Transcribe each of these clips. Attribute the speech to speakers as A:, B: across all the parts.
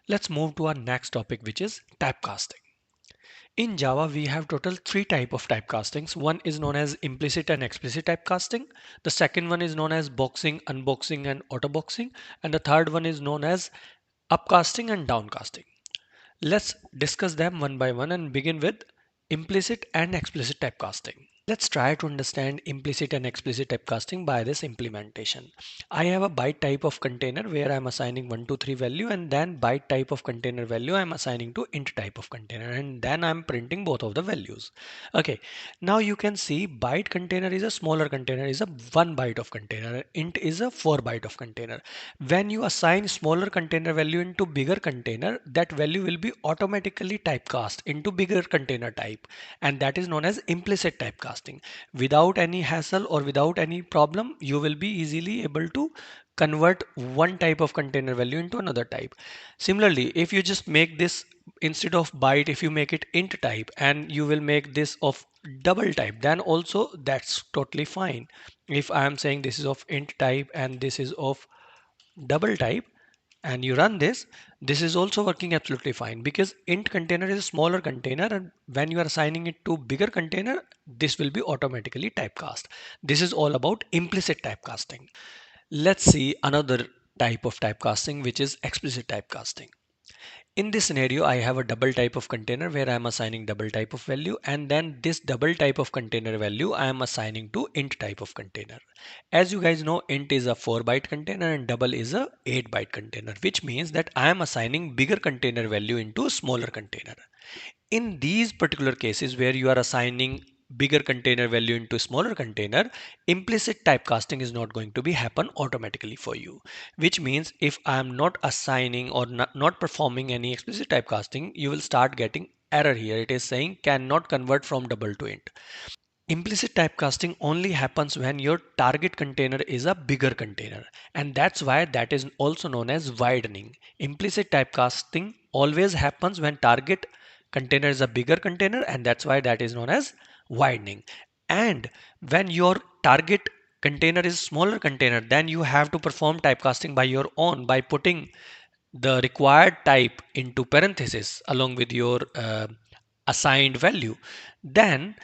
A: Let's move to our next topic, which is typecasting. In Java, we have total three type of typecastings. One is known as implicit and explicit typecasting. The second one is known as boxing, unboxing, and autoboxing. And the third one is known as upcasting and downcasting. Let's discuss them one by one and begin with implicit and explicit typecasting. Let's try to understand implicit and explicit typecasting by this implementation. I have a byte type of container where I'm assigning 1, 2, 3 value, and then byte type of container value I'm assigning to int type of container, and then I'm printing both of the values. Okay, now you can see byte container is a smaller container, is a 1 byte of container, int is a 4 byte of container. When you assign smaller container value into bigger container, that value will be automatically typecast into bigger container type, and that is known as implicit typecasting. Without any hassle or without any problem, you will be easily able to convert one type of container value into another type. Similarly, if you just make this instead of byte, if you make it int type and you will make this of double type, then also that's totally fine. If I am saying this is of int type and this is of double type, and you run this, this is also working absolutely fine because int container is a smaller container, and when you are assigning it to bigger container, this will be automatically typecast. This is all about implicit typecasting. Let's see another type of typecasting, which is explicit typecasting. In this scenario, I have a double type of container where I am assigning double type of value, and then this double type of container value I am assigning to int type of container. As you guys know, int is a 4 byte container and double is a 8 byte container, which means that I am assigning bigger container value into a smaller container. In these particular cases where you are assigning bigger container value into smaller container, implicit typecasting is not going to be happen automatically for you, which means if I am not assigning or not performing any explicit typecasting, you will start getting error here. It is saying cannot convert from double to int. Implicit typecasting only happens when your target container is a bigger container, and that's why that is also known as widening. Implicit typecasting always happens when target container is a bigger container, and that's why that is known as widening. And when your target container is smaller container, then you have to perform typecasting by your own by putting the required type into parenthesis along with your assigned value. Then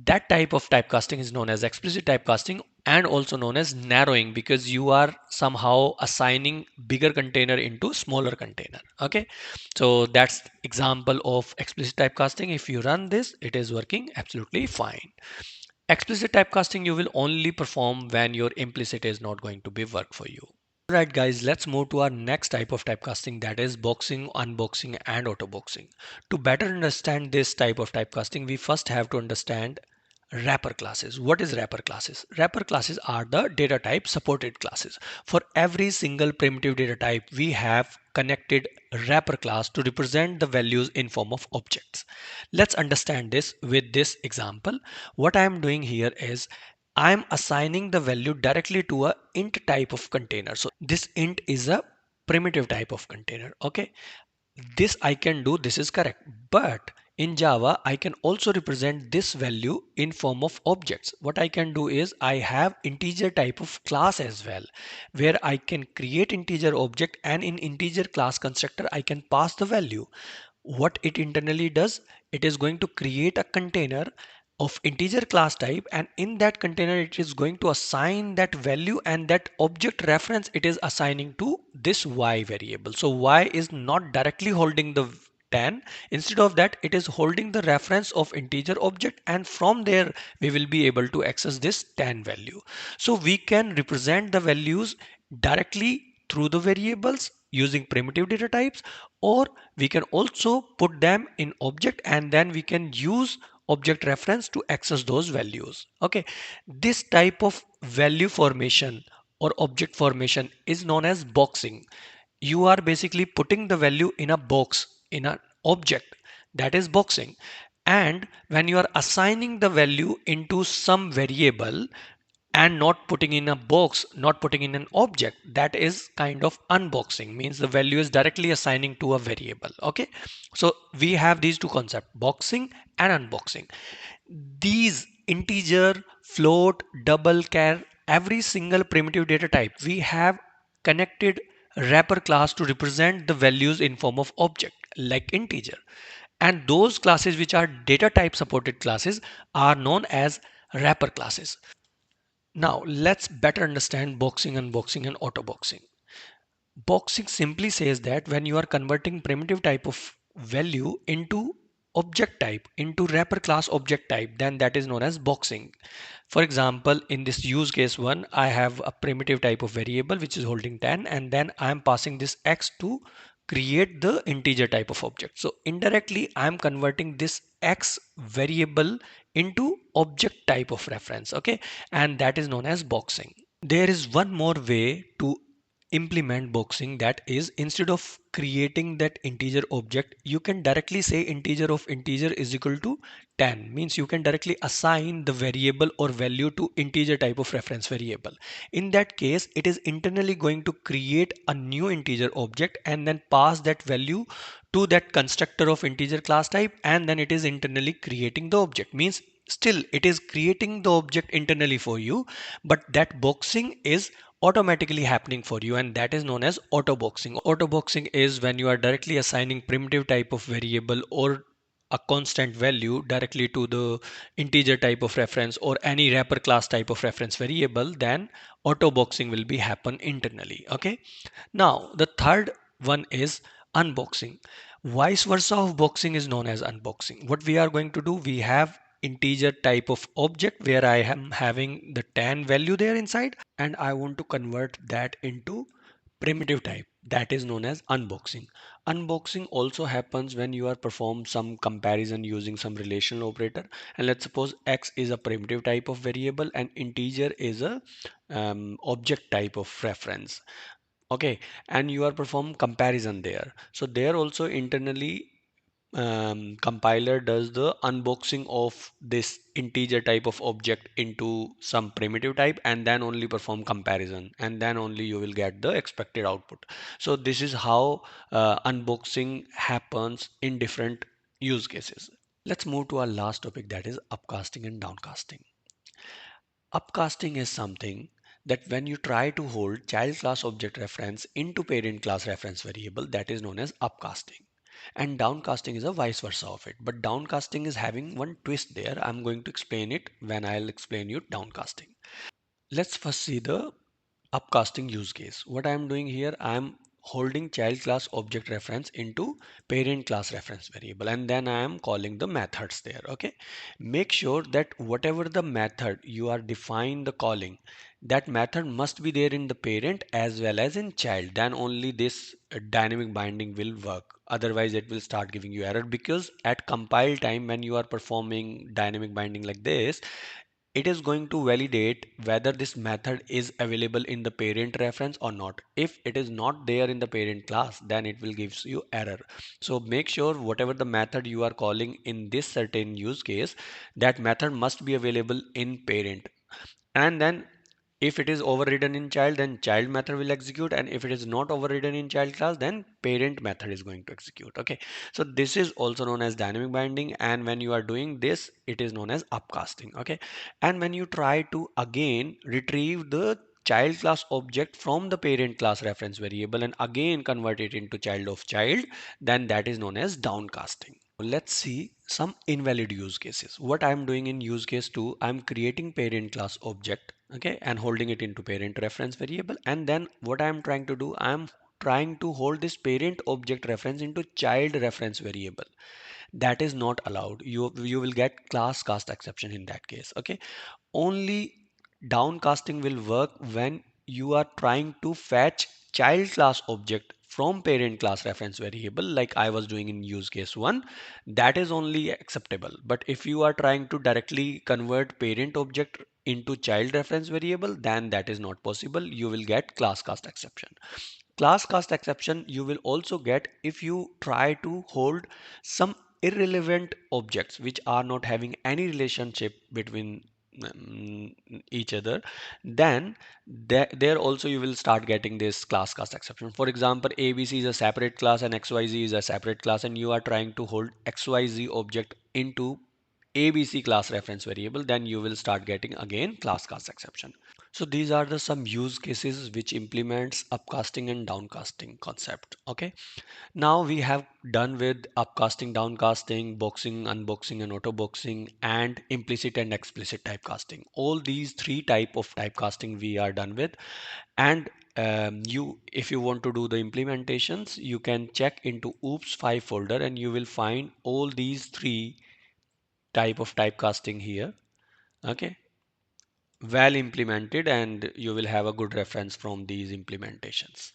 A: that type of typecasting is known as explicit typecasting and also known as narrowing, because you are somehow assigning bigger container into smaller container. Okay, so that's example of explicit typecasting. If you run this, it is working absolutely fine. Explicit typecasting you will only perform when your implicit is not going to be work for you. Alright guys, let's move to our next type of typecasting, that is boxing, unboxing and autoboxing. To better understand this type of typecasting, we first have to understand wrapper classes. What is wrapper classes? Wrapper classes are the data type supported classes. For every single primitive data type, we have connected wrapper class to represent the values in form of objects. Let's understand this with this example. What I am doing here is I'm assigning the value directly to a int type of container. So this int is a primitive type of container. Okay, this I can do, this is correct. But in Java, I can also represent this value in form of objects. What I can do is I have integer type of class as well, where I can create integer object, and in integer class constructor, I can pass the value. What it internally does, it is going to create a container of integer class type, and in that container it is going to assign that value, and that object reference it is assigning to this y variable. So y is not directly holding the 10. Instead of that, it is holding the reference of integer object, and from there we will be able to access this 10 value. So we can represent the values directly through the variables using primitive data types, or we can also put them in object and then we can use object reference to access those values. Okay, this type of value formation or object formation is known as boxing. You are basically putting the value in a box in an object, that is boxing. And when you are assigning the value into some variable and not putting in a box, not putting in an object, that is kind of unboxing, means the value is directly assigning to a variable. Okay, so we have these two concepts, boxing and unboxing. These integer, float, double, char, every single primitive data type we have connected wrapper class to represent the values in form of object like integer. And those classes which are data type supported classes are known as wrapper classes. Now let's better understand boxing, unboxing, and auto boxing. Boxing simply says that when you are converting primitive type of value into object type, into wrapper class object type, then that is known as boxing. For example, in this use case one, I have a primitive type of variable which is holding 10, and then I am passing this x to create the integer type of object. So indirectly, I am converting this x variable into object type of reference. Okay, and that is known as boxing. There is one more way to implement boxing, that is, instead of creating that integer object, you can directly say integer of integer is equal to 10. Means you can directly assign the variable or value to integer type of reference variable. In that case, it is internally going to create a new integer object and then pass that value to that constructor of integer class type, and then it is internally creating the object. Means still it is creating the object internally for you, but that boxing is automatically happening for you, and that is known as auto boxing. Auto boxing is when you are directly assigning primitive type of variable or a constant value directly to the integer type of reference or any wrapper class type of reference variable, then auto boxing will be happen internally. Okay, now the third one is unboxing. Vice versa of boxing is known as unboxing. What we are going to do, we have integer type of object where I am having the 10 value there inside, and I want to convert that into primitive type, that is known as unboxing. Unboxing also happens when you are perform some comparison using some relational operator, and let's suppose x is a primitive type of variable and integer is a object type of reference. Okay, and you are perform comparison there, so there also internally compiler does the unboxing of this integer type of object into some primitive type and then only perform comparison, and then only you will get the expected output. So this is how unboxing happens in different use cases. Let's move to our last topic, that is upcasting and downcasting. Upcasting is something that when you try to hold child class object reference into parent class reference variable, that is known as upcasting. And downcasting is a vice versa of it. But downcasting is having one twist there. I'm going to explain it when I'll explain you downcasting. Let's first see the upcasting use case. What I am doing here, I am holding child class object reference into parent class reference variable, and then I am calling the methods there. Okay, make sure that whatever the method you are define the calling, that method must be there in the parent as well as in child, then only this dynamic binding will work. Otherwise it will start giving you error, because at compile time when you are performing dynamic binding like this, it is going to validate whether this method is available in the parent reference or not. If it is not there in the parent class, then it will gives you error. So make sure whatever the method you are calling in this certain use case, that method must be available in parent. And then if it is overridden in child, then child method will execute, and if it is not overridden in child class, then parent method is going to execute. Okay, so this is also known as dynamic binding, and when you are doing this, it is known as upcasting. Okay, and when you try to again retrieve the child class object from the parent class reference variable and again convert it into child of child, then that is known as downcasting. Let's see some invalid use cases. What I'm doing in use case 2, I'm creating parent class object, okay, and holding it into parent reference variable. And then what I'm trying to do, I'm trying to hold this parent object reference into child reference variable. That is not allowed. You will get class cast exception in that case. Okay, only downcasting will work when you are trying to fetch child class object from parent class reference variable, like I was doing in use case 1. That is only acceptable. But if you are trying to directly convert parent object into child reference variable, then that is not possible. You will get class cast exception. Class cast exception you will also get if you try to hold some irrelevant objects which are not having any relationship between each other. Then there also you will start getting this class cast exception. For example, ABC is a separate class and XYZ is a separate class, and you are trying to hold XYZ object into ABC class reference variable, then you will start getting again class cast exception. So these are the some use cases which implements upcasting and downcasting concept. Okay. Now we have done with upcasting, downcasting, boxing, unboxing, and auto boxing, and implicit and explicit typecasting. All these three type of typecasting we are done with. And if you want to do the implementations, you can check into Oops 5 folder, and you will find all these three type of typecasting here. Okay, well implemented, and you will have a good reference from these implementations.